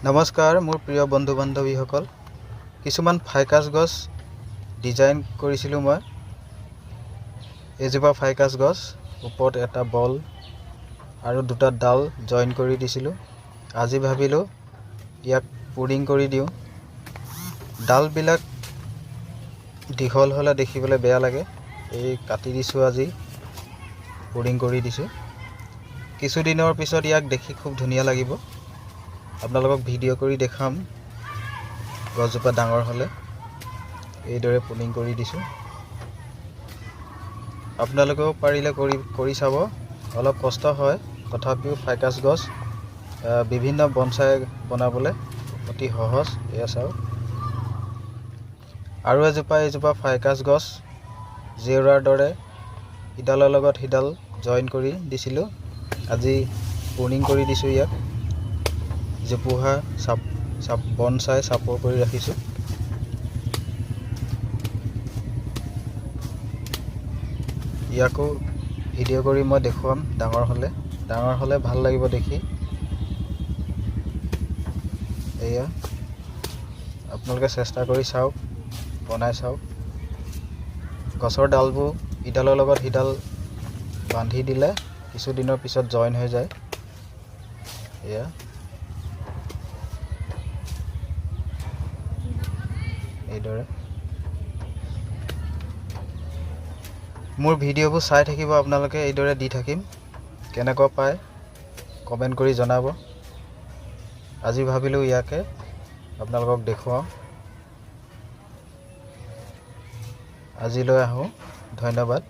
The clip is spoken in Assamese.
নমস্কাৰ মোৰ প্ৰিয় বন্ধু বান্ধৱীসকল কিছুমান ফাইকাছ গছ ডিজাইন কৰিছিলোঁ মই এজোপা ফাইকাছ গছ ওপৰত এটা বল আৰু দুটা ডাল জইন কৰি দিছিলোঁ আজি ভাবিলোঁ ইয়াক পুৰিং কৰি দিওঁ ডালবিলাক দীঘল হ'লে দেখিবলৈ বেয়া লাগে এই কাটি দিছোঁ আজি পুৰিং কৰি দিছোঁ কিছুদিনৰ পিছত ইয়াক দেখি খুব ধুনীয়া লাগিব আপোনালোকক ভিডিঅ' কৰি দেখাম গছজোপা ডাঙৰ হ'লে এইদৰে পুলিং কৰি দিছোঁ আপোনালোকেও পাৰিলে কৰি চাব অলপ কষ্ট হয় তথাপিও ফাইকাছ গছ বিভিন্ন বনচাই বনাবলৈ অতি সহজ এয়া চাওক আৰু এজোপা ফাইকাছ গছ জেওৰাৰ দৰে ইডালৰ লগত সিডাল জইন কৰি দিছিলোঁ আজি পুলিং কৰি দিছোঁ ইয়াক জোপোহা চাপ বনচাই চাপৰ কৰি ৰাখিছোঁ ইয়াকো ভিডিঅ' কৰি মই দেখুৱাম ডাঙৰ হ'লে ভাল লাগিব দেখি এয়া আপোনালোকে চেষ্টা কৰি চাওক বনাই চাওক গছৰ ডালবোৰ ইডালৰ লগত সিডাল বান্ধি দিলে কিছুদিনৰ পিছত জইন হৈ যায় এয়া এইদৰে মোৰ ভিডিঅ'বোৰ চাই থাকিব আপোনালোকে এইদৰে দি থাকিম কেনেকুৱা পায় কমেণ্ট কৰি জনাব আজি ভাবিলোঁ ইয়াকে আপোনালোকক দেখুৱাওঁ আজিলৈ আহোঁ ধন্যবাদ।